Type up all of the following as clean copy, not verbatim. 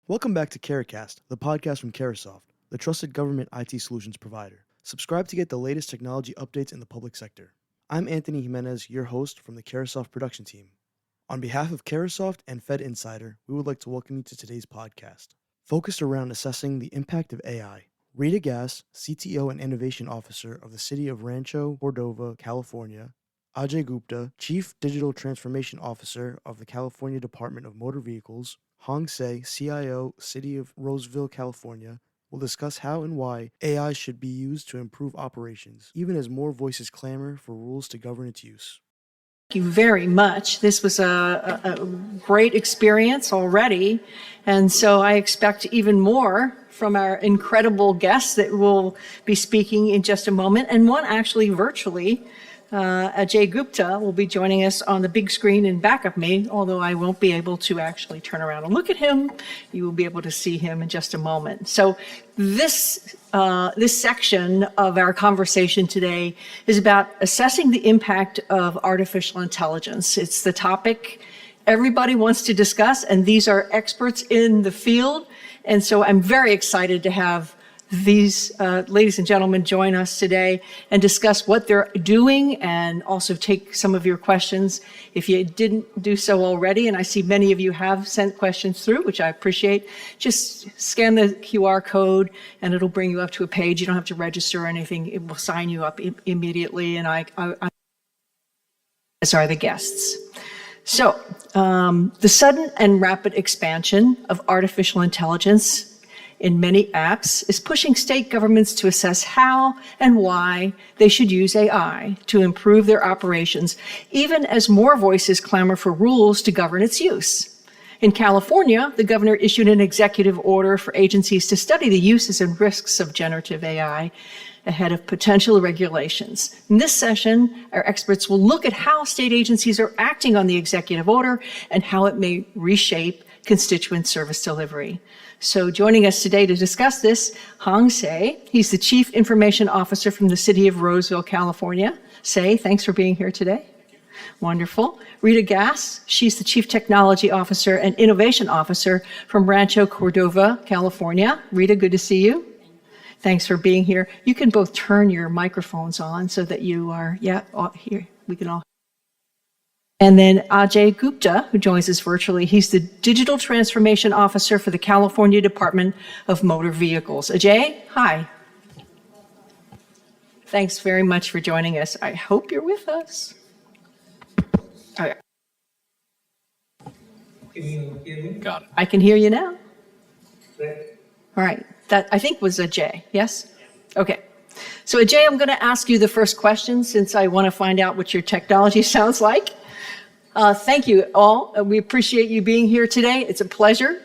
Welcome back to Caracast, the podcast from Carasoft, the trusted government IT solutions provider. Subscribe to get the latest technology updates in the public sector. I'm Anthony Jimenez, your host from the Carasoft production team. On behalf of Carasoft and Fed Insider, we would like to welcome you to today's podcast, focused around assessing the impact of AI. Rita Gass, CTO and Innovation Officer of the City of Rancho Cordova, California, Ajay Gupta, Chief Digital Transformation Officer of the California Department of Motor Vehicles, Hong Se, CIO, City of Roseville, California, will discuss how and why AI should be used to improve operations, even as more voices clamor for rules to govern its use. Thank you very much. This was a great experience already, and so I expect even more from our incredible guests that will be speaking in just a moment, and one actually virtually. Ajay Gupta will be joining us on the big screen in back of me, although I won't be able to actually turn around and look at him. You will be able to see him in just a moment. So this section of our conversation today is about assessing the impact of artificial intelligence. It's the topic everybody wants to discuss, and these are experts in the field. And so I'm very excited to have these ladies and gentlemen join us today and discuss what they're doing and also take some of your questions. If you didn't do so already, and I see many of you have sent questions through, which I appreciate, just scan the QR code and it'll bring you up to a page. You don't have to register or anything. It will sign you up immediately, and as are the guests. So the sudden and rapid expansion of artificial intelligence in many apps is pushing state governments to assess how and why they should use AI to improve their operations, even as more voices clamor for rules to govern its use. In California, the governor issued an executive order for agencies to study the uses and risks of generative AI ahead of potential regulations. In this session, our experts will look at how state agencies are acting on the executive order and how it may reshape constituent service delivery. So joining us today to discuss this, Hong Se. He's the Chief Information Officer from the City of Roseville, California. Se, thanks for being here today. Wonderful. Rita Gass, she's the Chief Technology Officer and Innovation Officer from Rancho Cordova, California. Rita, good to see you. Thanks for being here. You can both turn your microphones on so that you are, here, we can all. And then Ajay Gupta, who joins us virtually. He's the Digital Transformation Officer for the California Department of Motor Vehicles. Ajay, hi. Thanks very much for joining us. I hope you're with us. Okay. Can you hear me? Got it. I can hear you now. Right. All right. That, I think, was Ajay, yes? Okay. So Ajay, I'm going to ask you the first question since I want to find out what your technology sounds like. Thank you all. We appreciate you being here today. It's a pleasure.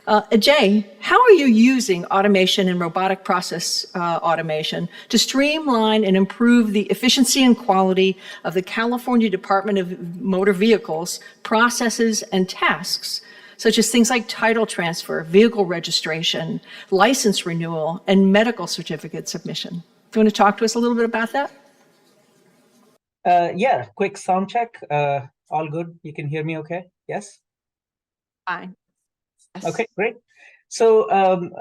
Ajay, how are you using automation and robotic process automation to streamline and improve the efficiency and quality of the California Department of Motor Vehicles processes and tasks, such as things like title transfer, vehicle registration, license renewal, and medical certificate submission? Do you want to talk to us a little bit about that? Yeah, quick sound check. All good. You can hear me okay? Yes? Fine. Yes. Okay, great. So,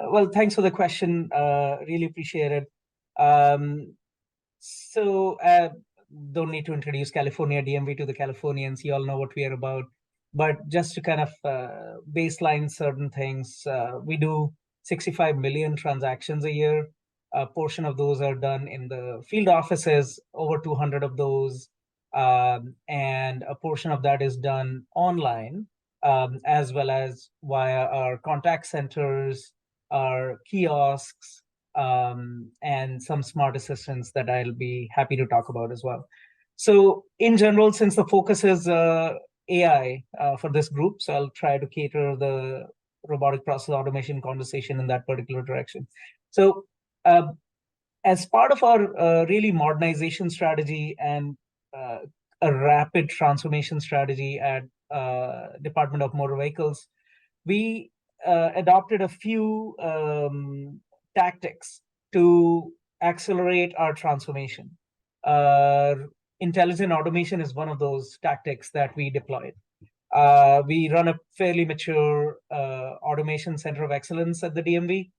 well, thanks for the question. Really appreciate it. Don't need to introduce California DMV to the Californians. You all know what we are about. But just to kind of baseline certain things, we do 65 million transactions a year. A portion of those are done in the field offices, over 200 of those. And a portion of that is done online, as well as via our contact centers, our kiosks, and some smart assistants that I'll be happy to talk about as well. So in general, since the focus is AI for this group, so I'll try to cater the robotic process automation conversation in that particular direction. So as part of our really modernization strategy and a rapid transformation strategy at Department of Motor Vehicles, we adopted a few tactics to accelerate our transformation. Intelligent automation is one of those tactics that we deployed. We run a fairly mature automation center of excellence at the DMV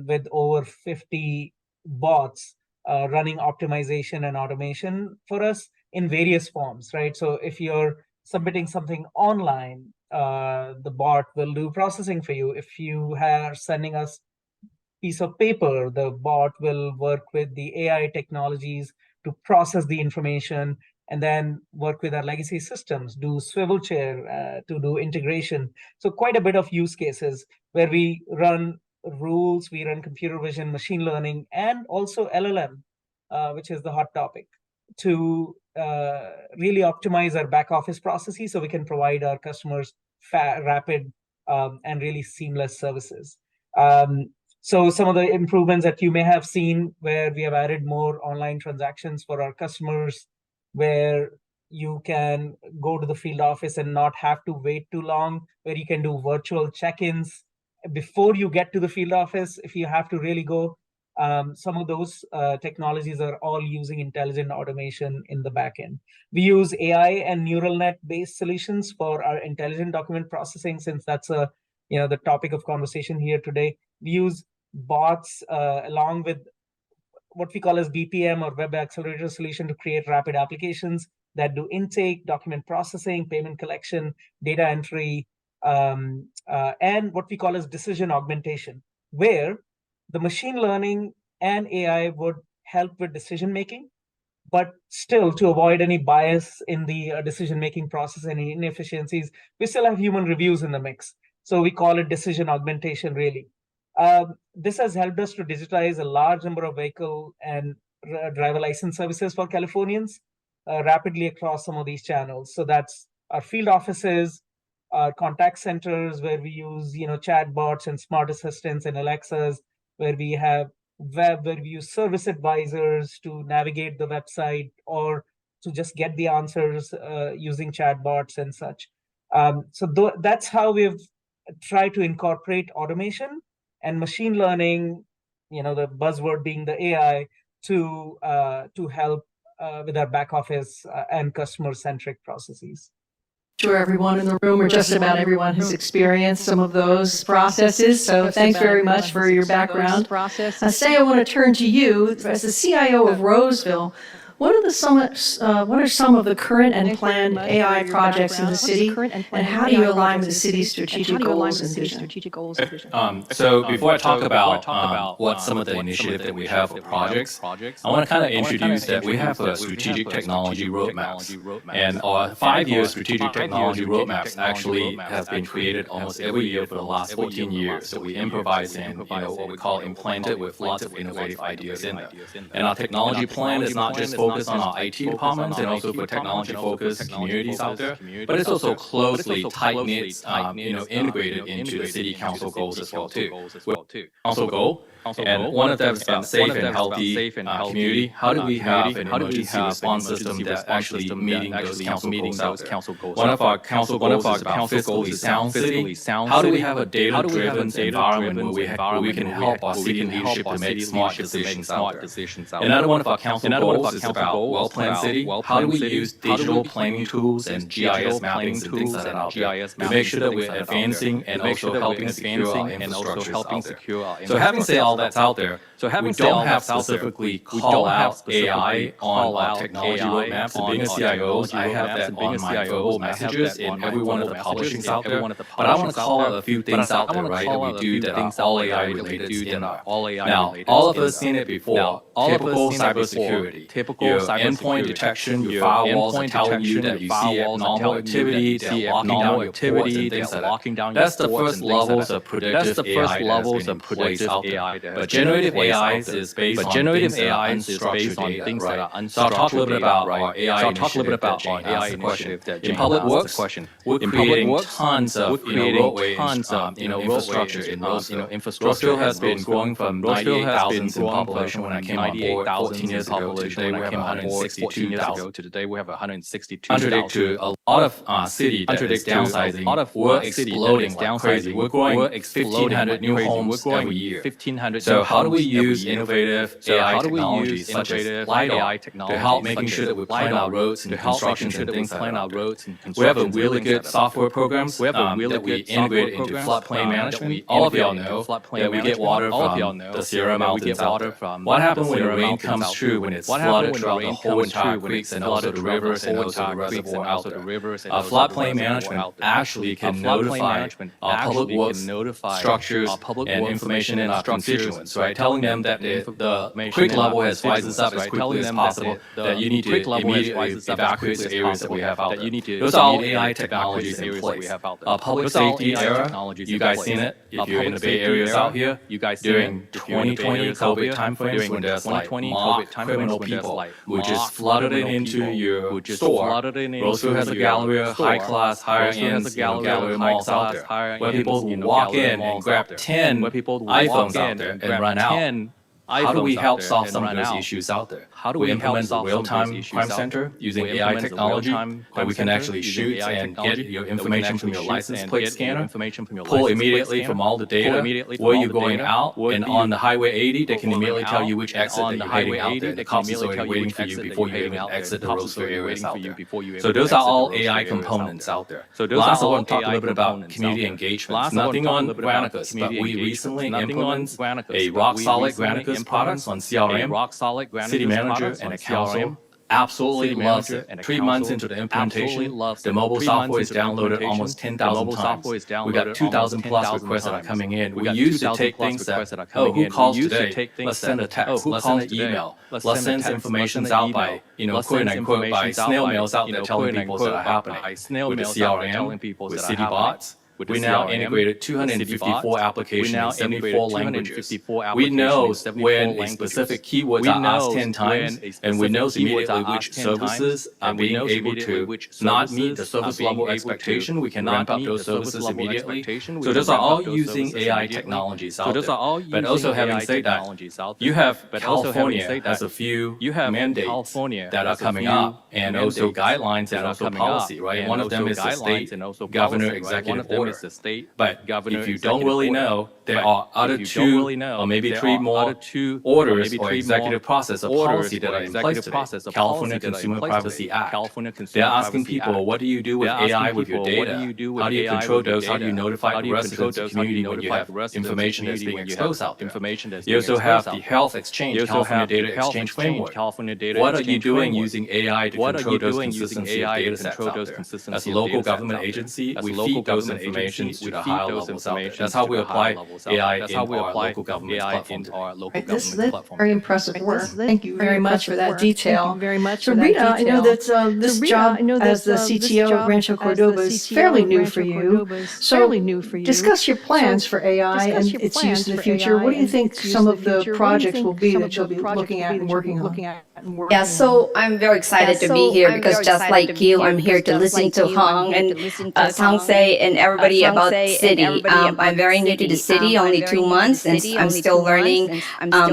with over 50 bots running optimization and automation for us in various forms, right? So if you're submitting something online, the bot will do processing for you. If you are sending us piece of paper, the bot will work with the AI technologies to process the information and then work with our legacy systems, do swivel chair to do integration. So quite a bit of use cases where we run rules, we run computer vision, machine learning, and also LLM, which is the hot topic, to really optimize our back office processes so we can provide our customers rapid and really seamless services. So some of the improvements that you may have seen where we have added more online transactions for our customers, where you can go to the field office and not have to wait too long, where you can do virtual check-ins before you get to the field office if you have to really go. Some of those technologies are all using intelligent automation in the backend. We use AI and neural net-based solutions for our intelligent document processing, since that's the topic of conversation here today. We use bots along with what we call as BPM or Web Accelerator solution to create rapid applications that do intake, document processing, payment collection, data entry, and what we call as decision augmentation, where the machine learning and AI would help with decision making, but still to avoid any bias in the decision-making process and any inefficiencies, we still have human reviews in the mix. So we call it decision augmentation, really. This has helped us to digitize a large number of vehicle and driver license services for Californians rapidly across some of these channels. So that's our field offices, our contact centers, where we use chatbots and smart assistants and Alexas, where we have web, where we use service advisors to navigate the website or to just get the answers using chatbots and such. So that's how we've tried to incorporate automation and machine learning, the buzzword being the AI, to help with our back office and customer-centric processes. Sure, everyone in the room, or just about everyone, has experienced some of those processes. So thanks very much for your background. Say, I want to turn to you as the CIO of Roseville. What are some of the current and planned AI projects in the city, and how do you align with the city's strategic goals and vision? So before I talk about what some of the initiatives that we have for projects, I want to kind of introduce that we have a strategic technology roadmaps, and our 5-year strategic technology roadmaps actually has been created almost every year for the last 14 years. So we improvise in, what we call implanted with lots of innovative ideas in there. And our technology plan is not just focused on our IT departments and also for technology-focused communities out there, but it's also closely tight-knit, integrated into the city council goals as well too. Council goal, and one of them is about safe and healthy community. How do we have an emergency response system that's actually meeting those council goals? One of our council goals is about fiscally sound city. How do we have a data-driven environment where we can help our city leadership to make smart decisions out there? Another one of our council goals is about well-planned city. How do we use digital planning tools and GIS mappings and things like that out there to make sure that we're advancing and also helping secure our infrastructures out there? So having said all that's out there, we don't have specifically call out AI on our technology roadmaps. And being a CIO, I have that on my verbal messages in every one of the publishings out there. But I want to call out a few things out there, right, that we do that are all AI related in there. Now, all of us seen it before. Typical cybersecurity. Your endpoint detection, your firewalls are telling you that you see abnormal activity, they're locking down your ports and things like that. That's the first levels of predictive AI that has been in place out there. But generative AI is based on things that are unstructured data, right? So I'll talk a little bit about our AI initiative that Jane asked the question. We're creating tons of roadway infrastructure in Roseville. Roseville has been growing from 98,000 in population when I came on board 14 years ago to today we have 162,000. To today we have 162,000. out of city that is downsizing, we're exploding like crazy. We're growing 1,500 new homes every year. So how do we use innovative AI technologies such as LiDAR to help making sure that we plan our roads and constructions and things like that? We have a really good software programs that we integrate into floodplain management. All of y'all know that we get water from the Sierra Mountains out there. What happens when the rain comes through, when it's flooded throughout the whole entire creeks and also the rivers and also the reservoir out there? Floodplain management actually can notify public works structures and information in our constituents, right? Telling them that if the creek level has rises up as quickly as possible, that you need to immediately evacuate the areas that we have out there. Those are all AI technologies in place. Public safety era, you guys seen it? If you're in the Bay Areas out here, during 2020 COVID timeframes when there's like mob criminal people who just flooded it into your store. Rosefield has a Galleria, high class, higher end Galleria malls out there, where people walk in and grab 10 iPhones out there and run out. How do we help solve some of those issues out there? We implement the real-time crime center using AI technology that we can actually shoot and get your information from your license plate scanner, pull immediately from all the data where you're going out, and on the Highway 80, they can immediately tell you which exit that you're heading out there. The cops is already waiting for you before you even exit the Rosefield areas out there. So those are all AI components out there. Last, I want to talk a little bit about community engagement. Nothing on Granicus, but we recently implemented a rock-solid Granicus products on CRM. City manager and a council absolutely loves it. 3 months into the implementation, the mobile software is downloaded almost 10,000 times. We got 2,000 plus requests that are coming in. We used to take things that, oh, who calls today? Let's send a text. Let's send an email. Let's send information out by, quote unquote, by snail mails out there telling people that are happening. With the CRM, with City Bots, we now integrated 254 applications in 74 languages. We know when a specific keywords are asked 10 times, and we know immediately which services are being able to not meet the service level expectation. We can ramp up those services immediately. So those are all using AI technologies out there. But also having said that, you have California has a few mandates that are coming up, and also guidelines and also policy, right? One of them is the state governor executive order. But if you don't really know, there are other 2 or maybe 3 more orders or executive process or policy that are in place today. California Consumer Privacy Act. They're asking people, what do you do with AI with your data? How do you control those? How do you notify the residents of the community when you have information that's being exposed out there? You also have the Health Exchange, California Data Exchange Framework. What are you doing using AI to control those consistency of data sets out there? As a local government agency, we feed those information to the higher levels out there. That's how we apply AI in our local government platform. This is very impressive work. Thank you very much for that detail. So Rita, I know that this job as the CTO of Rancho Cordova is fairly new for you. So discuss your plans for AI and its use in the future. What do you think some of the projects will be that you'll be looking at and working on? Yeah, so I'm very excited to be here because just like you, I'm here to listen to Hong and Sang-Se and everybody about city. I'm very new to the city, only 2 months, and I'm still learning.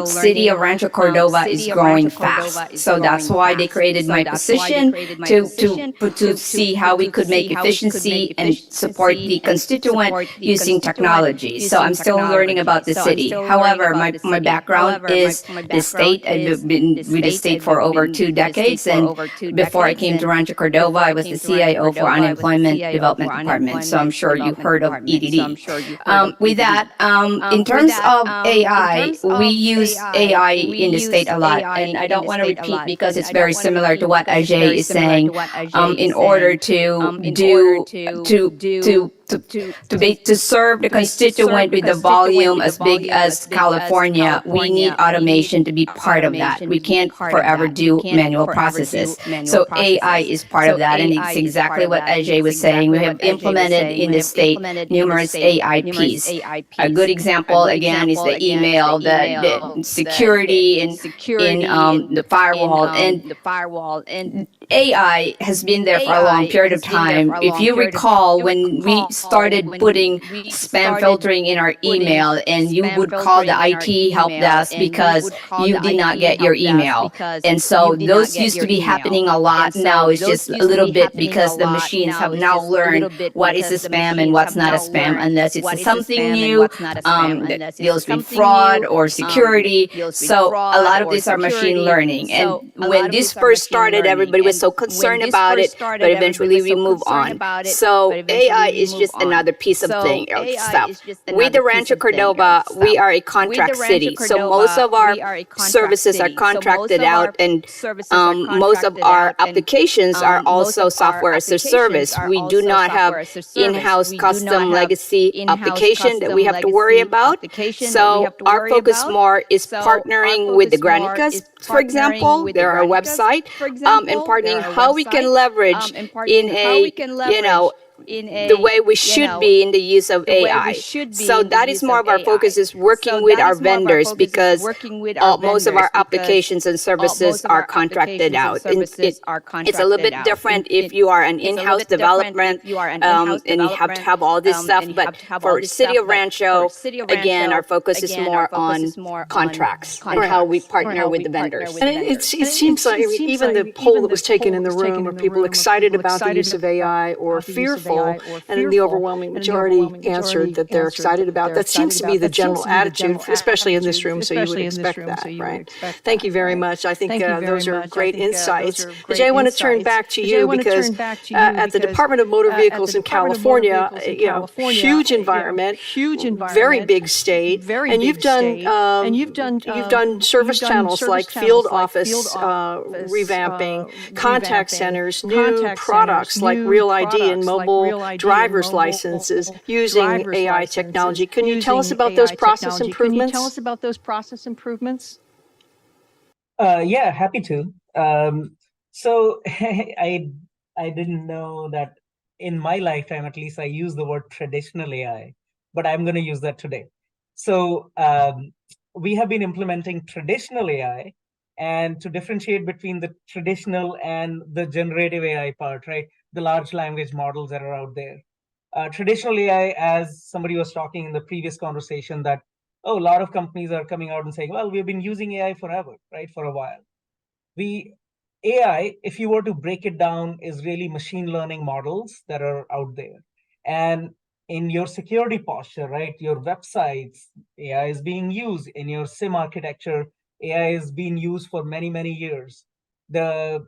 City of Rancho Cordova is growing fast, so that's why they created my position to see how we could make efficiency and support the constituent using technology. So I'm still learning about the city. However, my background is the state. I've been with the state for over 2 decades, and before I came to Rancho Cordova, I was the CIO for Unemployment Development Department. So I'm sure you've heard of EDD. With that, in terms of AI, we use AI in the state a lot, and I don't want to repeat because it's very similar to what Ajay is saying. In order to serve the constituent with a volume as big as California, we need automation to be part of that. We can't forever do manual processes. So AI is part of that, and it's exactly what Ajay was saying. We have implemented in the state numerous AIPs. A good example, again, is the email, the security in the firewall. And AI has been there for a long period of time. If you recall, when we started putting spam filtering in our email, and you would call the IT help desk because you did not get your email. And so those used to be happening a lot. Now it's just a little bit because the machines have now learned what is a spam and what's not a spam, unless it's something new that deals with fraud or security. So a lot of these are machine learning. And when this first started, everybody was so concerned about it, but eventually we move on. So AI is just another piece of stuff. With the Rancho Cordova, we are a contract city. So most of our services are contracted out, and most of our applications are also software as a service. We do not have in-house custom legacy application that we have to worry about. So our focus more is partnering with the Granicas, for example, they're our website, and partnering how we can leverage in a, the way we should be in the use of AI. So that is more of our focus, is working with our vendors, because most of our applications and services are contracted out. It's a little bit different if you are an in-house development and you have to have all this stuff. But for City of Rancho, again, our focus is more on contracts and how we partner with the vendors. And it seems like even the poll that was taken in the room, were people excited about the use of AI or fearful? And the overwhelming majority answered that they're excited about. That seems to be the general attitude, especially in this room, so you would expect that, right? Thank you very much. I think those are great insights. Ajay, I want to turn back to you, because at the Department of Motor Vehicles in California, huge environment, very big state, and you've done service channels like field office revamping, contact centers, new products like Real ID and mobile driver's licenses using AI technology. Can you tell us about those process improvements? Yeah, happy to. So I didn't know that in my lifetime, at least, I use the word traditional AI, but I'm going to use that today. So we have been implementing traditional AI, and to differentiate between the traditional and the generative AI part, right? The large language models that are out there. Traditional AI, as somebody was talking in the previous conversation, that, a lot of companies are coming out and saying, well, we've been using AI forever, right? For a while. AI, if you were to break it down, is really machine learning models that are out there. And in your security posture, right? Your websites, AI is being used. In your SIM architecture, AI is being used for many, many years. The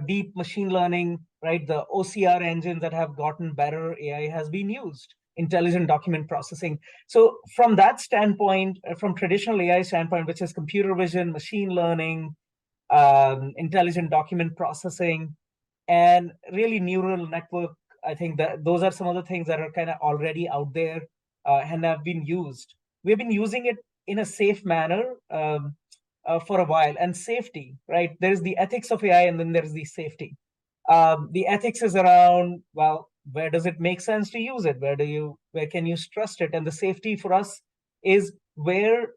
deep machine learning, right? The OCR engines that have gotten better, AI has been used. Intelligent document processing. So from that standpoint, from traditional AI standpoint, which is computer vision, machine learning, intelligent document processing, and really neural network, I think that those are some of the things that are kind of already out there and have been used. We've been using it in a safe manner for a while. And safety, right? There's the ethics of AI, and then there's the safety. The ethics is around, well, where does it make sense to use it? Where can you trust it? And the safety for us is, where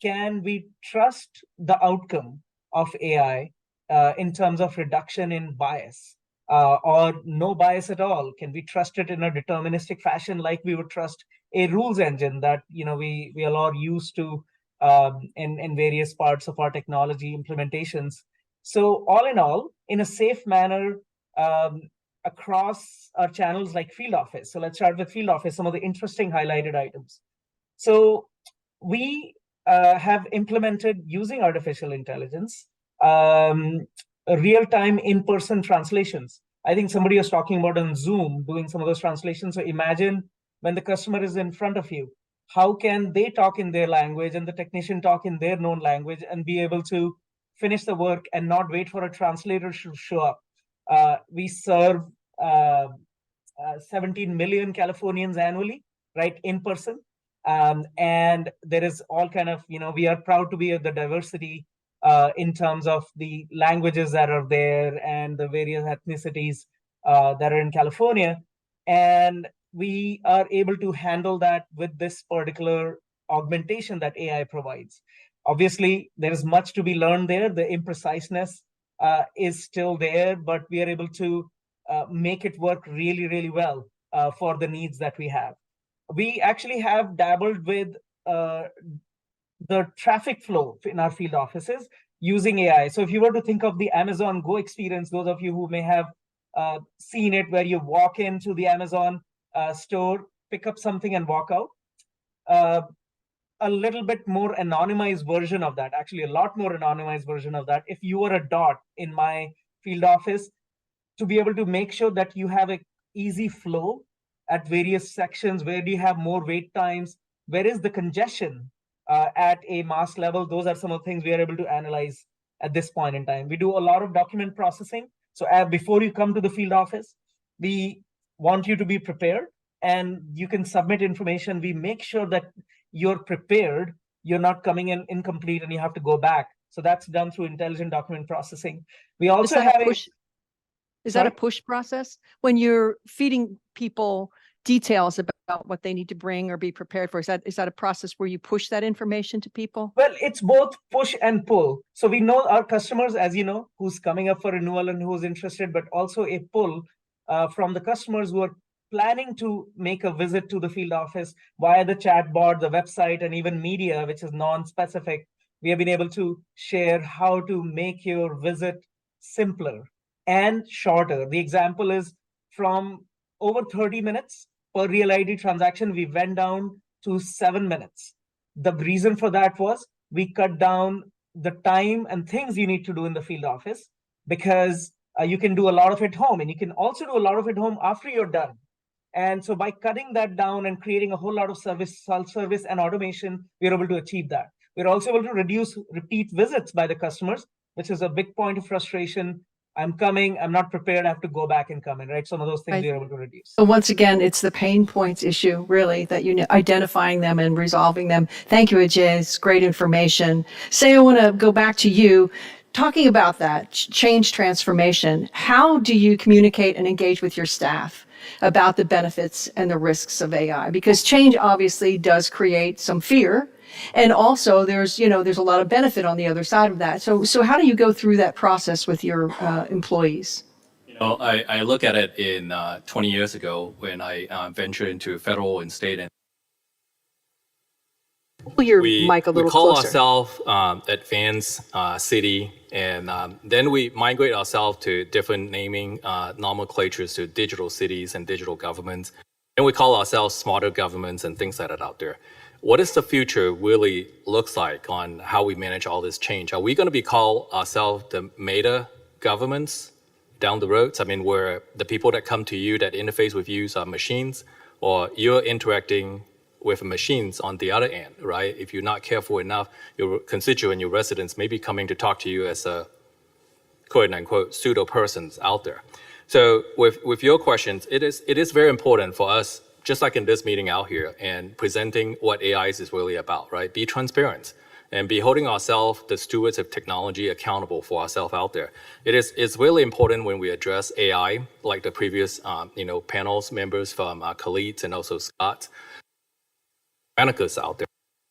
can we trust the outcome of AI in terms of reduction in bias or no bias at all? Can we trust it in a deterministic fashion, like we would trust a rules engine that we all are used to in various parts of our technology implementations? So all in all, in a safe manner, across our channels like Field Office. So let's start with Field Office, some of the interesting highlighted items. So we have implemented, using artificial intelligence, real-time in-person translations. I think somebody was talking about on Zoom doing some of those translations. So imagine when the customer is in front of you, how can they talk in their language and the technician talk in their known language and be able to finish the work and not wait for a translator to show up? We serve 17 million Californians annually, right, in person. And there is all kind of, we are proud to be the diversity in terms of the languages that are there and the various ethnicities that are in California. And we are able to handle that with this particular augmentation that AI provides. Obviously, there is much to be learned there. The impreciseness is still there, but we are able to make it work really, really well for the needs that we have. We actually have dabbled with the traffic flow in our field offices using AI. So if you were to think of the Amazon Go experience, those of you who may have seen it, where you walk into the Amazon store, pick up something and walk out, a little bit more anonymized version of that, actually a lot more anonymized version of that. If you were a dot in my field office, to be able to make sure that you have an easy flow at various sections, where do you have more wait times, where is the congestion at a mass level, those are some of the things we are able to analyze at this point in time. We do a lot of document processing. So before you come to the field office, we want you to be prepared, and you can submit information. We make sure that you're prepared, you're not coming in incomplete and you have to go back. So that's done through intelligent document processing. We also have Is that a push process when you're feeding people details about what they need to bring or be prepared for? Is that a process where you push that information to people? Well, it's both push and pull. So we know our customers, as you know, who's coming up for renewal and who's interested, but also a pull from the customers who are planning to make a visit to the field office via the chatbot, the website, and even media, which is non-specific. We have been able to share how to make your visit simpler and shorter. The example is from over 30 minutes per Real ID transaction, we went down to 7 minutes. The reason for that was we cut down the time and things you need to do in the field office, because you can do a lot of it home, and you can also do a lot of it home after you're done. And so by cutting that down and creating a whole lot of self-service and automation, we're able to achieve that. We're also able to reduce repeat visits by the customers, which is a big point of frustration. I'm coming, I'm not prepared, I have to go back and come in, right? Some of those things we're able to reduce. So once again, it's the pain points issue, really, that you know, identifying them and resolving them. Thank you, Ajay. It's great information. Say, I want to go back to you. Talking about that change transformation, how do you communicate and engage with your staff about the benefits and the risks of AI? Because change obviously does create some fear. And also there's a lot of benefit on the other side of that. So how do you go through that process with your employees? I look at it in 20 years ago when I ventured into federal and state. And Pull your mic a little we call closer. ourselves advanced city, and then we migrate ourselves to different naming nomenclatures to digital cities and digital governments. And we call ourselves smarter governments and things like that out there. What does the future really looks like on how we manage all this change? Are we going to be call ourselves the meta governments down the road? I mean, where the people that come to you, that interface with you are machines, or you're interacting with machines on the other end, right? If you're not careful enough, your constituent, your residents may be coming to talk to you as a quote unquote pseudo persons out there. So with your questions, it is very important for us, just like in this meeting out here, and presenting what AI is really about, right? Be transparent and be holding ourselves, the stewards of technology, accountable for ourselves out there. It's really important when we address AI, like the previous panels members from Khalid and also Scott, Anarchists out there.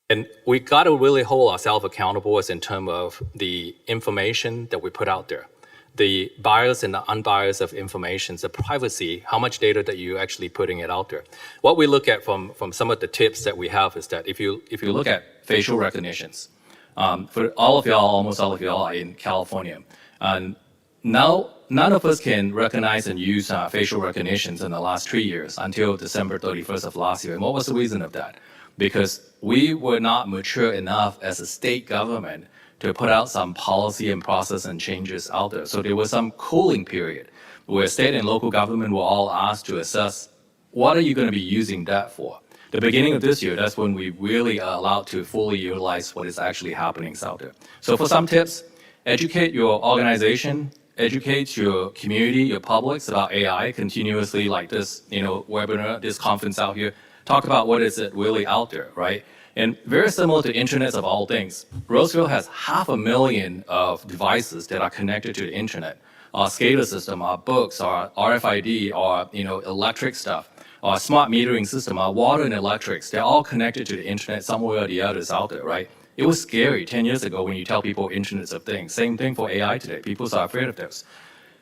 And we got to really hold ourselves accountable as in terms of the information that we put out there, the bias and the unbiased of information, the privacy, how much data that you're actually putting it out there. What we look at from some of the tips that we have is that if you look at facial recognitions, for all of y'all, almost all of y'all are in California, and now none of us can recognize and use facial recognitions in the last 3 years until December 31st of last year. And what was the reason of that? Because we were not mature enough as a state government to put out some policy and process and changes out there. So there was some cooling period where state and local government were all asked to assess, what are you going to be using that for? The beginning of this year, that's when we really are allowed to fully utilize what is actually happening out there. So for some tips, educate your organization, educate your community, your publics about AI continuously, like this, webinar, this conference out here. Talk about what is it really out there, right? And very similar to Internet of all things, Roseville has 500,000 of devices that are connected to the internet. Our SCADA system, our books, our RFID, our electric stuff, our smart metering system, our water and electrics, they're all connected to the internet somewhere or the others out there, right? It was scary 10 years ago when you tell people Internet of Things. Same thing for AI today. People are afraid of those.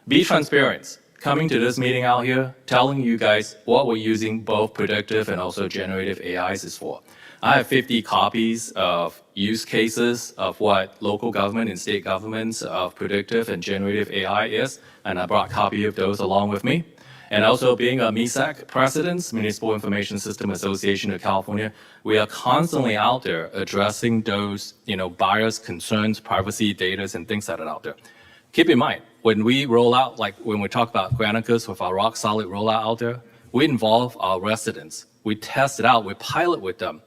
Be transparent. Coming to this meeting out here, telling you guys what we're using both predictive and also generative AIs is for. I have 50 copies of use cases of what local government and state governments of predictive and generative AI is, and I brought a copy of those along with me. And also being a MISAC president, Municipal Information System Association of California, we are constantly out there addressing those, buyers' concerns, privacy, data, and things that are out there. Keep in mind, when we roll out, like when we talk about Granicus with our rock solid rollout out there, we involve our residents. We test it out, we pilot with them.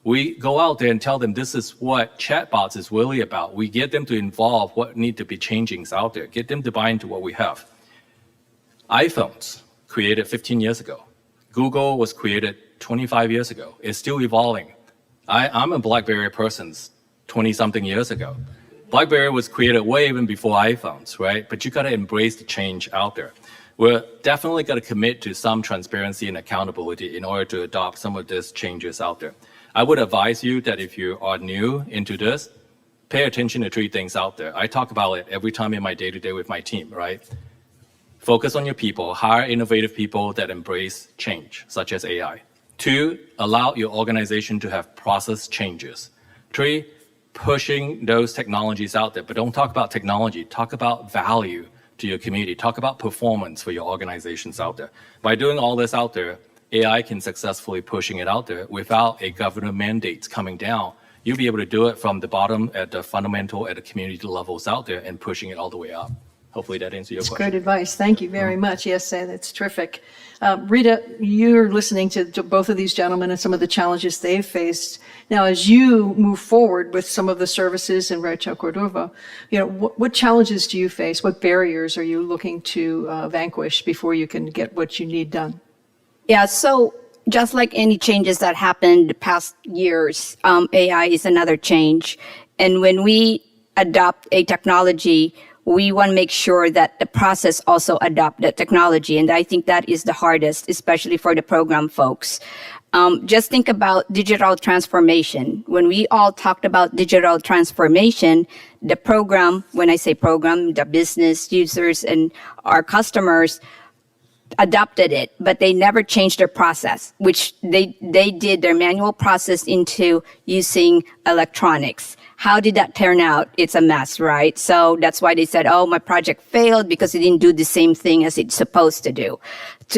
We go out there and tell them this is what chatbots is really about. We get them to involve what need to be changings out there, get them to buy into what we have. iPhones created 15 years ago. Google was created 25 years ago. It's still evolving. I'm a BlackBerry person 20-something years ago. BlackBerry was created way even before iPhones, right? But you got to embrace the change out there. We're definitely going to commit to some transparency and accountability in order to adopt some of these changes out there. I would advise you that if you are new into this, pay attention to 3 things out there. I talk about it every time in my day-to-day with my team, right? Focus on your people, hire innovative people that embrace change, such as AI. 2, allow your organization to have process changes. 3, pushing those technologies out there, but don't talk about technology, talk about value to your community, talk about performance for your organizations out there. By doing all this out there, AI can successfully pushing it out there without a government mandate coming down. You'll be able to do it from the bottom at the fundamental, at the community levels out there and pushing it all the way up. Hopefully that answers your question. Great advice. Thank you very much. Yes, that's terrific. Rita, you're listening to both of these gentlemen and some of the challenges they've faced. Now, as you move forward with some of the services in Rancho Cordova, what challenges do you face? What barriers are you looking to vanquish before you can get what you need done? Yeah, so just like any changes that happened the past years, AI is another change. And when we adopt a technology, we want to make sure that the process also adopt the technology. And I think that is the hardest, especially for the program folks. Just think about digital transformation. When we all talked about digital transformation, the program, when I say program, the business users and our customers adopted it, but they never changed their process, which they did their manual process into using electronics. How did that turn out? It's a mess, right? So that's why they said, oh, my project failed because it didn't do the same thing as it's supposed to do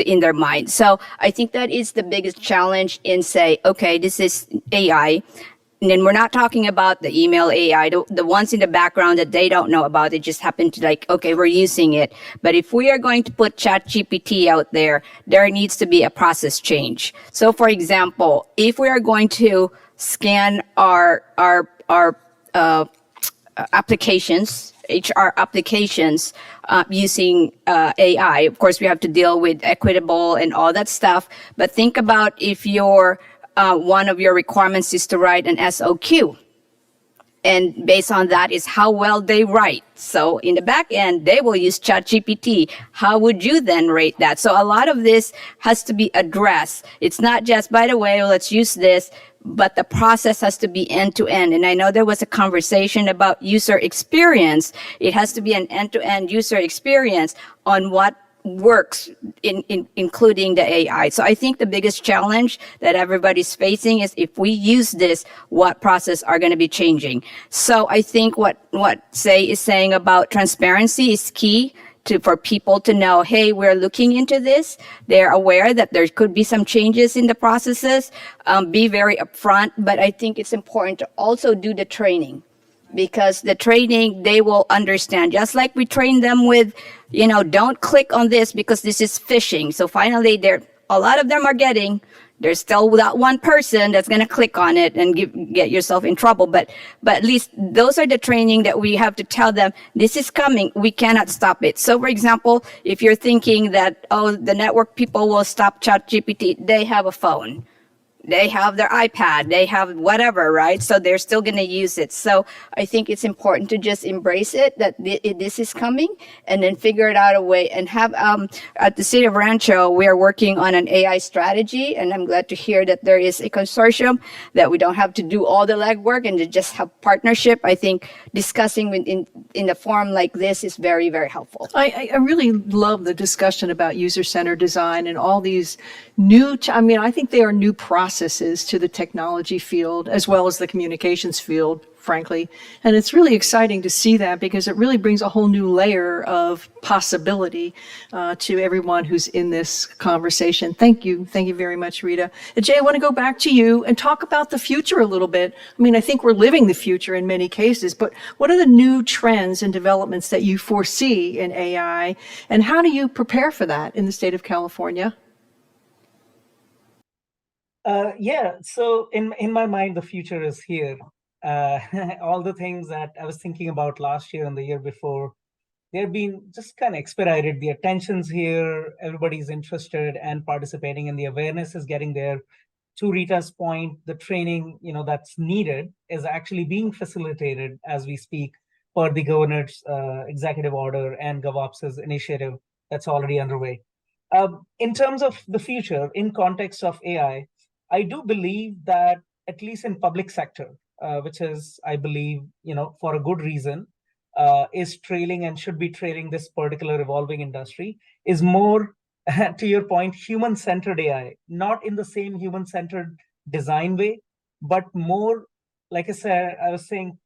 in their mind. So I think that is the biggest challenge in say, okay, this is AI. And then we're not talking about the email AI, the ones in the background that they don't know about. It just happened to okay, we're using it. But if we are going to put ChatGPT out there, there needs to be a process change. So for example, if we are going to scan our applications, HR applications, using AI. Of course, we have to deal with equitable and all that stuff. But think about if your one of your requirements is to write an SOQ. And based on that is how well they write. So in the back end, they will use ChatGPT. How would you then rate that? So a lot of this has to be addressed. It's not just, by the way, let's use this, but the process has to be end to end. And I know there was a conversation about user experience. It has to be an end to end user experience on what works including the AI. So I think the biggest challenge that everybody's facing is if we use this, what process are going to be changing. So I think what Say is saying about transparency is key for people to know, hey, we're looking into this. They're aware that there could be some changes in the processes. Be very upfront, but I think it's important to also do the training. Because the training, they will understand. Just like we train them with, don't click on this because this is phishing. So finally, a lot of them are there's still that one person that's going to click on it and get yourself in trouble. But at least those are the training that we have to tell them, this is coming. We cannot stop it. So for example, if you're thinking that, the network people will stop ChatGPT, they have a phone. they have their iPad, they have whatever, right? So they're still going to use it. So I think it's important to just embrace it, that this is coming, and then figure it out a way. And have, at the City of Rancho, we are working on an AI strategy, and I'm glad to hear that there is a consortium, that we don't have to do all the legwork and to just have partnership. I think discussing in a forum like this is very, very helpful. I really love the discussion about user-centered design and all these new, I think they are new processes to the technology field as well as the communications field, frankly. And it's really exciting to see that, because it really brings a whole new layer of possibility to everyone who's in this conversation. Thank you. Thank you very much, Rita. Jay, I want to go back to you and talk about the future a little bit. I think we're living the future in many cases, but what are the new trends and developments that you foresee in AI, and how do you prepare for that in the state of California? So in my mind, the future is here. All the things that I was thinking about last year and the year before, they're being just kind of expedited. The attention's here, everybody's interested and participating, and the awareness is getting there. To Rita's point, the training, that's needed is actually being facilitated as we speak per the governor's executive order and GovOps' initiative that's already underway. In terms of the future, in context of AI, I do believe that, at least in public sector, which is, I believe, for a good reason, is trailing and should be trailing this particular evolving industry, is more, to your point, human-centered AI, not in the same human-centered design way, but more, like I was saying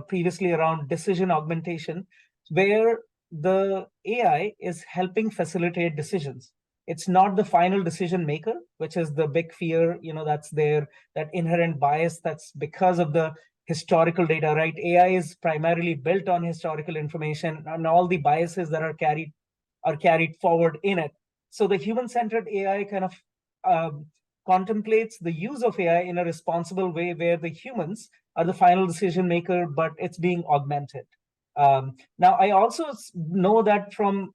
previously, around decision augmentation, where the AI is helping facilitate decisions. It's not the final decision maker, which is the big fear, that's there, that inherent bias that's because of the historical data, right? AI is primarily built on historical information and all the biases that are carried forward in it. So the human-centered AI kind of contemplates the use of AI in a responsible way, where the humans are the final decision maker, but it's being augmented. Now, I also know that from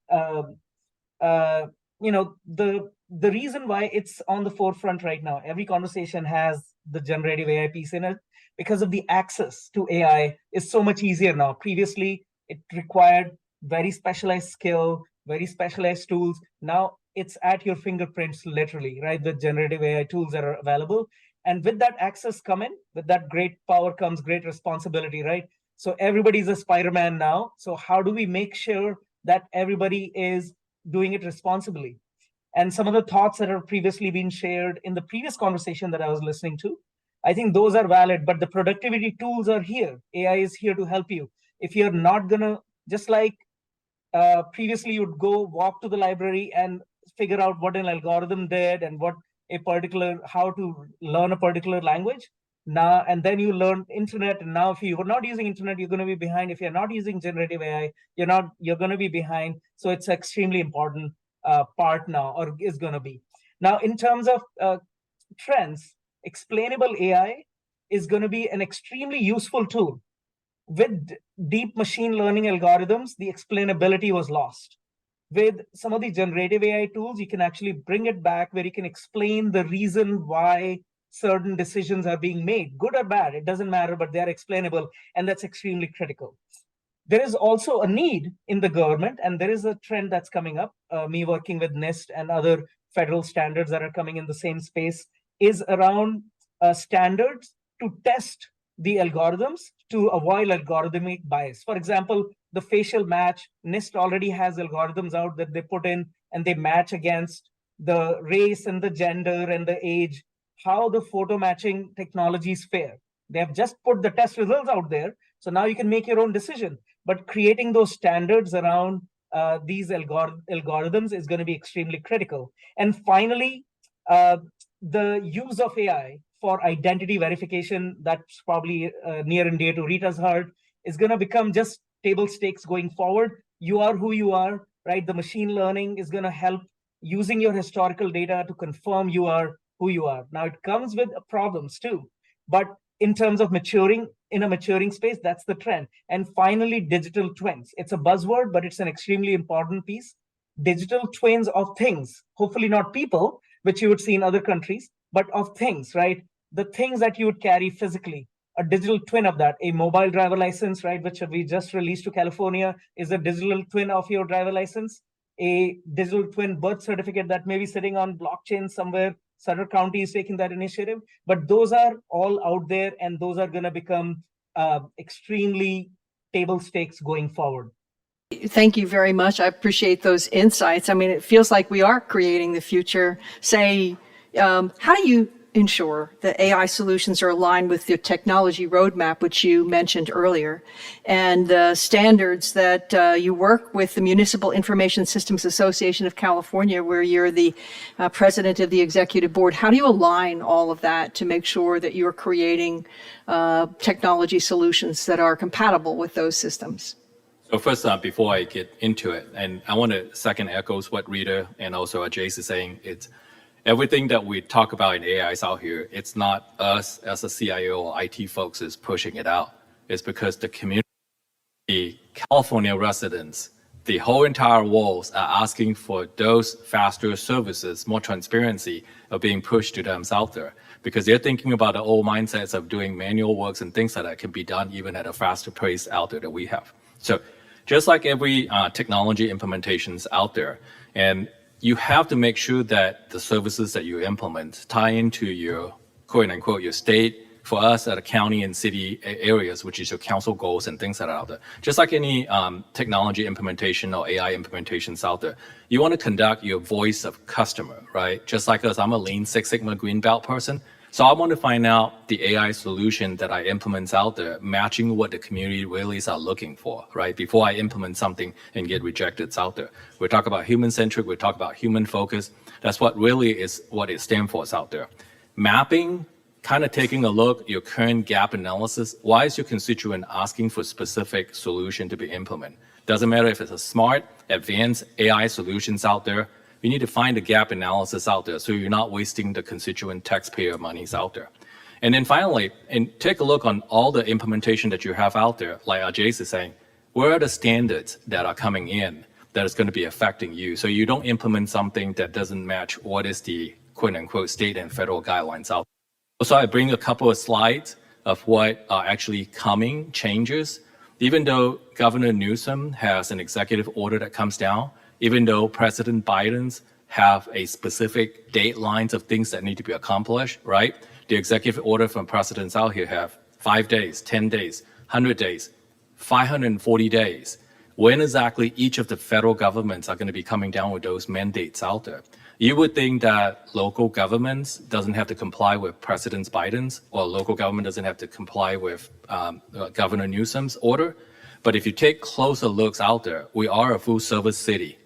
the reason why it's on the forefront right now, every conversation has the generative AI piece in it, because of the access to AI is so much easier now. Previously, it required very specialized skill, very specialized tools. Now it's at your fingerprints, literally, right? The generative AI tools that are available. And with that access with that great power comes great responsibility, right? So everybody's a Spider-Man now. So how do we make sure that everybody is doing it responsibly? And some of the thoughts that have previously been shared in the previous conversation that I was listening to, I think those are valid, but the productivity tools are here. AI is here to help you. If you're not gonna, just like previously you'd go walk to the library and figure out what an algorithm did and how to learn a particular language. Now, and then you learn internet, and now if you are not using internet, you're going to be behind. If you're not using generative AI, you're going to be behind. So it's an extremely important part now, or is going to be. Now, in terms of trends, explainable AI is going to be an extremely useful tool. With deep machine learning algorithms, the explainability was lost. With some of the generative AI tools, you can actually bring it back, where you can explain the reason why certain decisions are being made, good or bad, it doesn't matter, but they're explainable, and that's extremely critical. There is also a need in the government, and there is a trend that's coming up, me working with NIST and other federal standards that are coming in the same space, is around standards to test the algorithms to avoid algorithmic bias. For example, the facial match, NIST already has algorithms out that they put in, and they match against the race and the gender and the age, how the photo matching technologies fare. They have just put the test results out there, so now you can make your own decision. But creating those standards around these algorithms is going to be extremely critical. And finally, the use of AI for identity verification, that's probably near and dear to Rita's heart, is going to become just table stakes going forward. You are who you are, right? The machine learning is going to help using your historical data to confirm you are who you are. Now, it comes with problems too, but in terms of maturing, in a maturing space, that's the trend. And finally, digital twins. It's a buzzword, but it's an extremely important piece. Digital twins of things, hopefully not people, which you would see in other countries, but of things, right? The things that you would carry physically, a digital twin of that, a mobile driver license, right, which we just released to California, is a digital twin of your driver license. A digital twin birth certificate that may be sitting on blockchain somewhere. Sutter County is taking that initiative, but those are all out there, and those are going to become extremely table stakes going forward. Thank you very much. I appreciate those insights. I mean, it feels like we are creating the future. Say, how do you ensure that AI solutions are aligned with the technology roadmap, which you mentioned earlier, and the standards that you work with the Municipal Information Systems Association of California, where you're the president of the executive board? How do you align all of that to make sure that you're creating technology solutions that are compatible with those systems? So first, before I get into it, and I want to second echoes what Rita and also Jace is saying, it's everything that we talk about in AI is out here. It's not us as a CIO or IT folks is pushing it out. It's because the community, the California residents, the whole entire world are asking for those faster services, more transparency are being pushed to them out there, because they're thinking about the old mindsets of doing manual works and things like that can be done even at a faster pace out there that we have. So just like every technology implementations out there, and you have to make sure that the services that you implement tie into your quote unquote your state, for us at a county and city areas, which is your council goals and things that are out there. Just like any technology implementation or AI implementations out there, you want to conduct your voice of customer, right? Just like us, I'm a Lean Six Sigma Green Belt person. So I want to find out the AI solution that I implement out there, matching what the community really are looking for, right? Before I implement something and get rejected out there. We talk about human-centric, we talk about human focus. That's what really is what it stands for out there. Mapping, kind of taking a look at your current gap analysis. Why is your constituent asking for a specific solution to be implemented? Doesn't matter if it's a smart, advanced AI solutions out there. You need to find the gap analysis out there so you're not wasting the constituent taxpayer monies out there. And then finally, and take a look on all the implementation that you have out there, like Jace is saying, where are the standards that are coming in that is going to be affecting you? So you don't implement something that doesn't match what is the quote unquote state and federal guidelines out there. So I bring a couple of slides of what are actually coming changes. Even though Governor Newsom has an executive order that comes down, even though President Biden's have a specific deadlines of things that need to be accomplished, right? The executive order from presidents out here have 5 days, 10 days, 100 days, 540 days. When exactly each of the federal governments are going to be coming down with those mandates out there? You would think that local governments doesn't have to comply with President Biden's, or local government doesn't have to comply with Governor Newsom's order. But if you take closer looks out there, we are a full service city.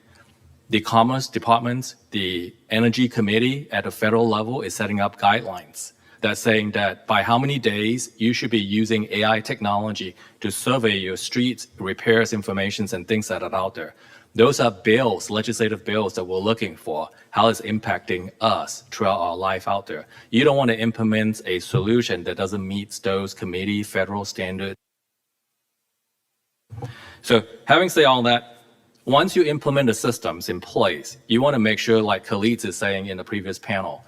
The Commerce Department, the Energy Committee at the federal level is setting up guidelines that's saying that by how many days you should be using AI technology to survey your streets, repairs informations and things that are out there. Those are bills, legislative bills that we're looking for, how it's impacting us throughout our life out there. You don't want to implement a solution that doesn't meet those committee federal standards. So having said all that, once you implement the systems in place, you want to make sure, like Khalid is saying in the previous panel,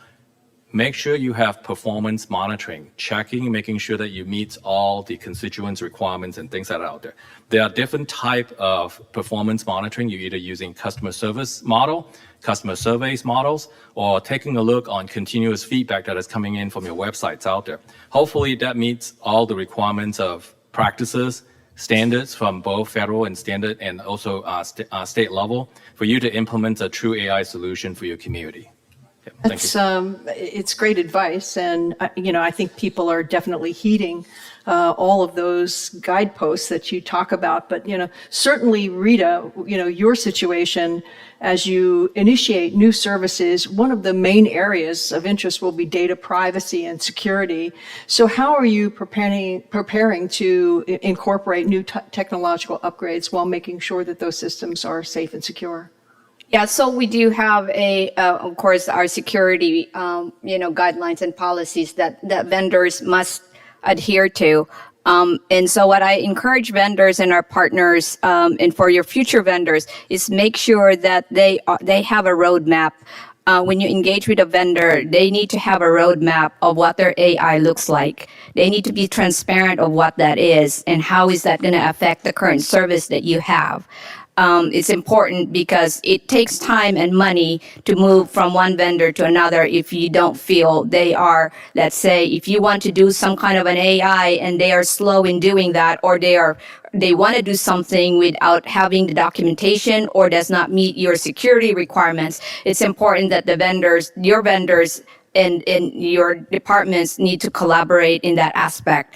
make sure you have performance monitoring, checking, making sure that you meet all the constituents' requirements and things that are out there. There are different type of performance monitoring. You're either using customer service model, customer surveys models, or taking a look on continuous feedback that is coming in from your websites out there. Hopefully that meets all the requirements of practices, standards from both federal and standard and also state level for you to implement a true AI solution for your community. Yeah, That's it's great advice, and I think people are definitely heeding all of those guideposts that you talk about. But certainly, Rita, your situation as you initiate new services, one of the main areas of interest will be data privacy and security. So, how are you preparing to incorporate new technological upgrades while making sure that those systems are safe and secure? Yeah, so we do have of course, our security, guidelines and policies that vendors must adhere to. And so what I encourage vendors and our partners, and for your future vendors, is make sure that they have a roadmap when you engage with a vendor, they need to have a roadmap of what their AI looks like. They need to be transparent of what that is and how is that going to affect the current service that you have. It's important because it takes time and money to move from one vendor to another if you don't feel they are, let's say, if you want to do some kind of an AI and they are slow in doing that, or they want to do something without having the documentation or does not meet your security requirements, it's important that your vendors and your departments need to collaborate in that aspect.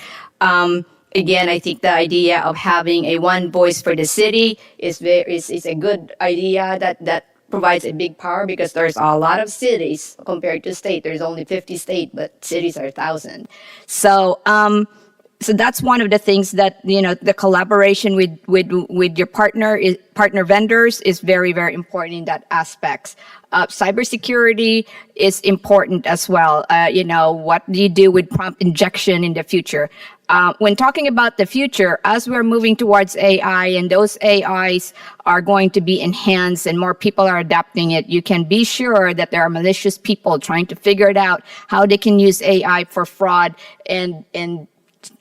Again, I think the idea of having a one voice for the city is a good idea that provides a big power, because there's a lot of cities compared to state. There's only 50 states, but cities are 1,000. So that's one of the things that, the collaboration with your partner vendors is very, very important in that aspects. Cybersecurity is important as well. What do you do with prompt injection in the future? When talking about the future, as we're moving towards AI and those AIs are going to be enhanced and more people are adopting it, you can be sure that there are malicious people trying to figure it out how they can use AI for fraud and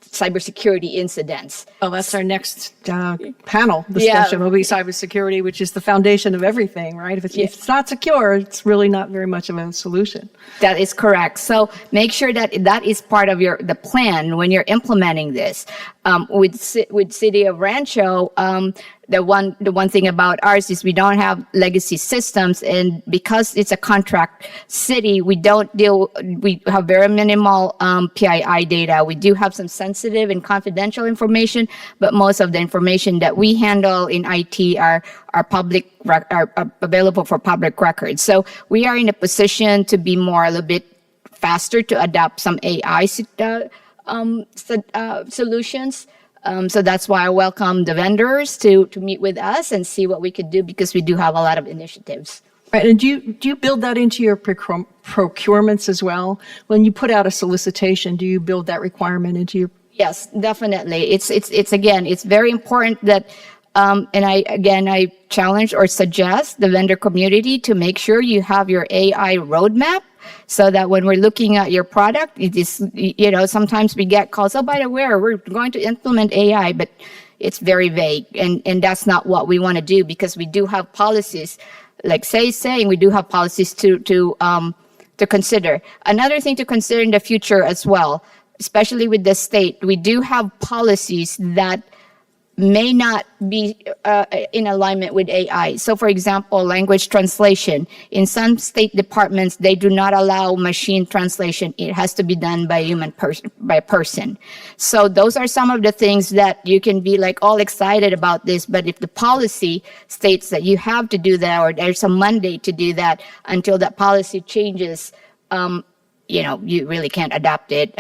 cybersecurity incidents. Well, that's our next panel discussion will be cybersecurity, which is the foundation of everything, right? If it's not secure, it's really not very much of a solution. That is correct. So make sure that is part of the plan when you're implementing this. With City of Rancho, the one thing about ours is we don't have legacy systems, and because it's a contract city, we have very minimal PII data. We do have some sensitive and confidential information, but most of the information that we handle in IT are available for public records. So we are in a position to be a little bit faster to adopt some AI solutions. So that's why I welcome the vendors to meet with us and see what we could do, because we do have a lot of initiatives. Right, and do you build that into your procurements as well? When you put out a solicitation, do you build that requirement into your? Yes, definitely. It's very important that, and I challenge or suggest the vendor community to make sure you have your AI roadmap, so that when we're looking at your product, it is, sometimes we get calls, oh, by the way, we're going to implement AI, but it's very vague. And that's not what we want to do, because we do have policies, like saying we do have policies to consider. Another thing to consider in the future as well, especially with the state, we do have policies that may not be in alignment with AI. So, for example, language translation. In some state departments, they do not allow machine translation. It has to be done by a person. So those are some of the things that you can be all excited about this, but if the policy states that you have to do that, or there's a mandate to do that, until that policy changes, you really can't adopt it.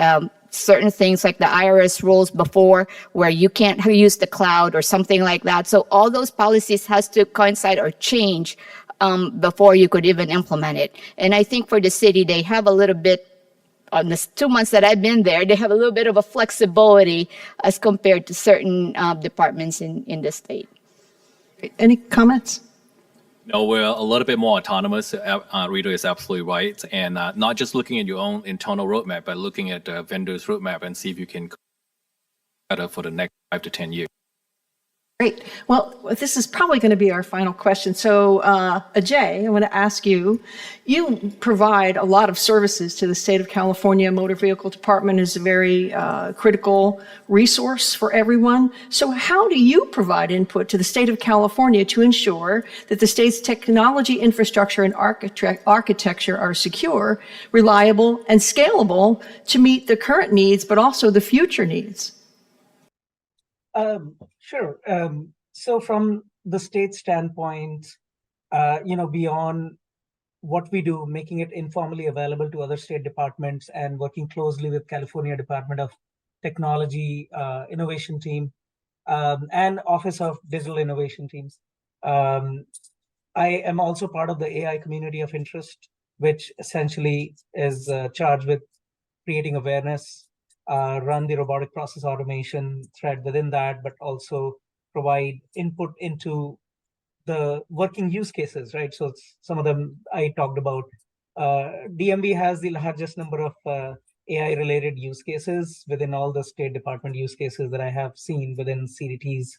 Certain things like the IRS rules before, where you can't use the cloud or something like that. So all those policies has to coincide or change before you could even implement it. And I think for the city, they have a little bit, on the 2 months that I've been there, they have a little bit of a flexibility as compared to certain departments in the state. Any comments? No, we're a little bit more autonomous. Rita is absolutely right. And not just looking at your own internal roadmap, but looking at the vendor's roadmap and see if you can better for the next 5 to 10 years. Great. Well, this is probably going to be our final question. So, Ajay, I want to ask you, you provide a lot of services to the state of California. Motor Vehicle Department is a very critical resource for everyone. So how do you provide input to the state of California to ensure that the state's technology infrastructure and architecture are secure, reliable, and scalable to meet the current needs, but also the future needs? Sure. So from the state standpoint, beyond what we do, making it informally available to other state departments and working closely with California Department of Technology Innovation Team and Office of Digital Innovation Teams. I am also part of the AI Community of Interest, which essentially is charged with creating awareness, run the robotic process automation thread within that, but also provide input into the working use cases, right? So some of them I talked about. DMV has the largest number of AI-related use cases within all the State Department use cases that I have seen within CDT's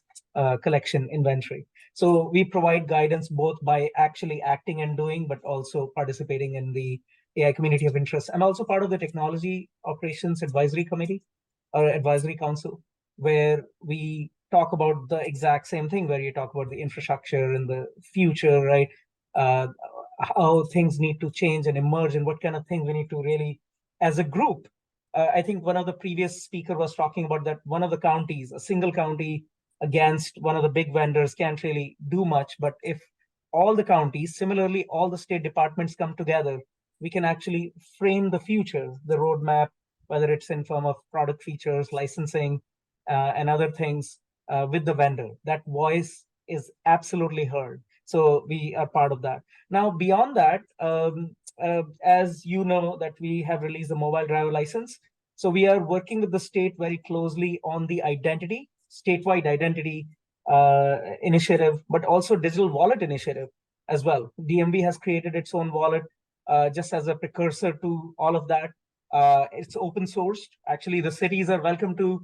collection inventory. So we provide guidance both by actually acting and doing, but also participating in the AI community of interest. I'm also part of the Technology Operations Advisory Committee or Advisory Council, where we talk about the exact same thing, where you talk about the infrastructure and the future, right? How things need to change and emerge and what kind of things we need to really, as a group. I think one of the previous speaker was talking about that one of the counties, a single county against one of the big vendors can't really do much. But if all the counties, similarly, all the state departments come together, we can actually frame the future, the roadmap, whether it's in form of product features, licensing, and other things with the vendor. That voice is absolutely heard. So we are part of that. Now, beyond that, as you know, that we have released the mobile driver license. So we are working with the state very closely on the identity, statewide identity initiative, but also digital wallet initiative as well. DMV has created its own wallet just as a precursor to all of that. It's open sourced. Actually, the cities are welcome to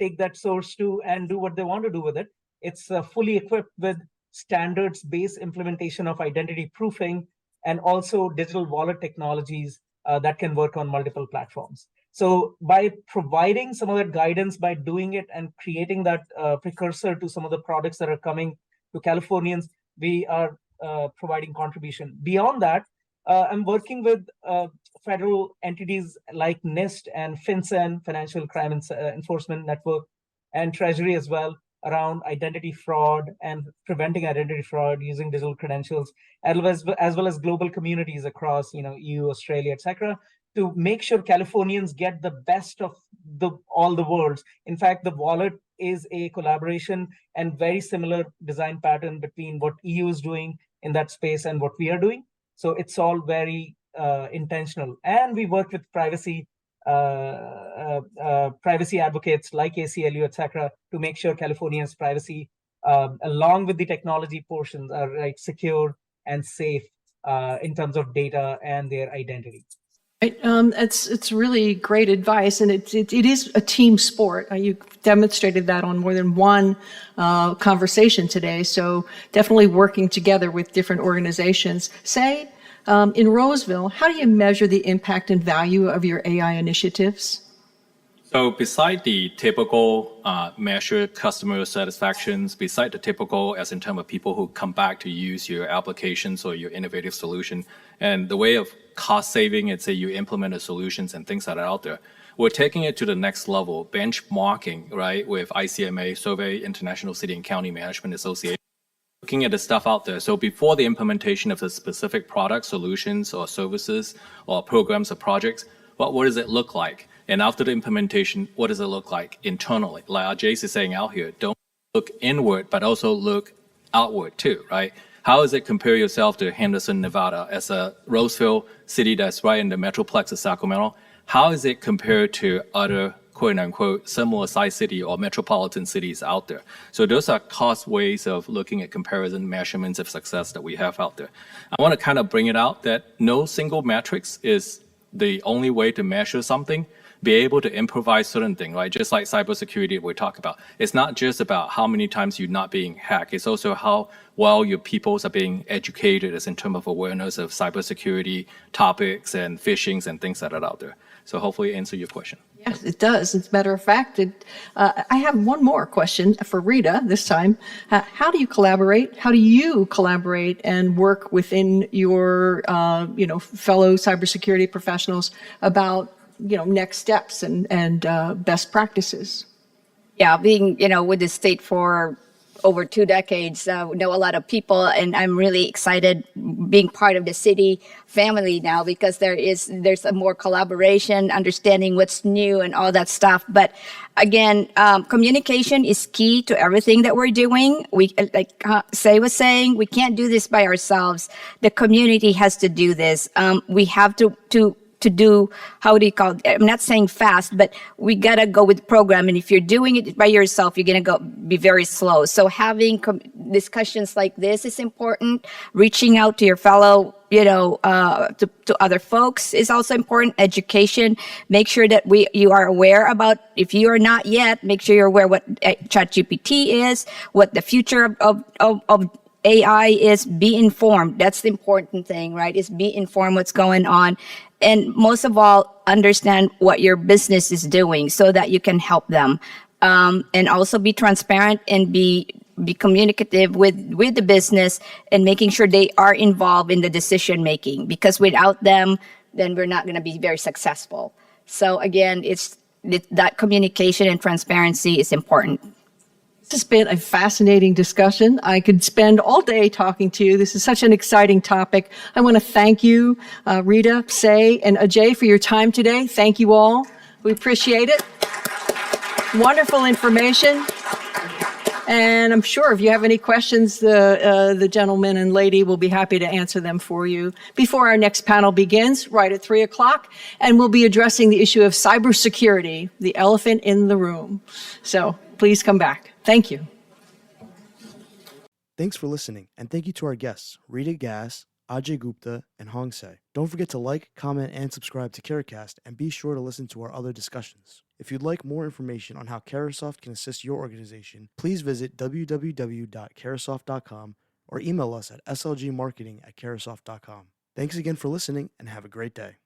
take that source too and do what they want to do with it. It's fully equipped with standards-based implementation of identity proofing and also digital wallet technologies that can work on multiple platforms. So by providing some of that guidance, by doing it and creating that precursor to some of the products that are coming to Californians, we are providing contribution. Beyond that, I'm working with federal entities like NIST and FinCEN, Financial Crime Enforcement Network, and Treasury as well, around identity fraud and preventing identity fraud using digital credentials, as well as global communities across, EU, Australia, etc., to make sure Californians get the best of all the worlds. In fact, the wallet is a collaboration and very similar design pattern between what EU is doing in that space and what we are doing. So it's all very intentional. And we work with privacy advocates like ACLU, etc., to make sure Californians' privacy, along with the technology portions, are secure and safe in terms of data and their identity. It's really great advice, and it is a team sport. You demonstrated that on more than one conversation today. So definitely working together with different organizations. Say, in Roseville, how do you measure the impact and value of your AI initiatives? So beside the typical measure customer satisfactions, beside the typical as in terms of people who come back to use your applications or your innovative solution, and the way of cost saving, and say you implement the solutions and things that are out there, we're taking it to the next level, benchmarking, right, with ICMA, Survey International City and County Management Association, looking at the stuff out there. So before the implementation of the specific product, solutions, or services, or programs or projects, what does it look like? And after the implementation, what does it look like internally? Like Jace is saying out here, don't look inward, but also look outward too, right? How does it compare yourself to Henderson, Nevada, as a Roseville city that's right in the metroplex of Sacramento? How is it compared to other quote unquote similar size city or metropolitan cities out there? So those are cost ways of looking at comparison measurements of success that we have out there. I want to kind of bring it out that no single metrics is the only way to measure something. Be able to improvise certain things, right? Just like cybersecurity we talk about. It's not just about how many times you're not being hacked. It's also how well your peoples are being educated as in terms of awareness of cybersecurity topics and phishings and things that are out there. So hopefully answer your question. Yes, it does. As a matter of fact, I have one more question for Rita this time. How do you collaborate? How do you collaborate and work within your, fellow cybersecurity professionals about next steps and best practices? Yeah, being, with the state for over 2 decades, know a lot of people, and I'm really excited being part of the city family now because there's a more collaboration, understanding what's new and all that stuff. But again, communication is key to everything that we're doing. We, like Say was saying, we can't do this by ourselves. The community has to do this. We have to do, how do you call it? I'm not saying fast, but we gotta go with the program. And if you're doing it by yourself, you're gonna be very slow. So having discussions like this is important. Reaching out to your fellow, to other folks is also important. Education. Make sure that you are aware about, if you are not yet, make sure you're aware what ChatGPT is, what the future of AI is. Be informed. That's the important thing, right? Is be informed what's going on. And most of all, understand what your business is doing so that you can help them. And also be transparent and be communicative with the business and making sure they are involved in the decision making, because without them, then we're not going to be very successful. So again, that communication and transparency is important. This has been a fascinating discussion. I could spend all day talking to you. This is such an exciting topic. I want to thank you, Rita, Say, and Ajay for your time today. Thank you all. We appreciate it. Wonderful information. And I'm sure if you have any questions, the gentleman and lady will be happy to answer them for you before our next panel begins, right at 3 o'clock. And we'll be addressing the issue of cybersecurity, the elephant in the room. So please come back. Thank you. Thanks for listening, and thank you to our guests, Rita Gass, Ajay Gupta, and Hong Se. Don't forget to like, comment, and subscribe to Carahcast, and be sure to listen to our other discussions. If you'd like more information on how Carasoft can assist your organization, please visit www.carasoft.com or email us at slgmarketing@carasoft.com. Thanks again for listening, and have a great day.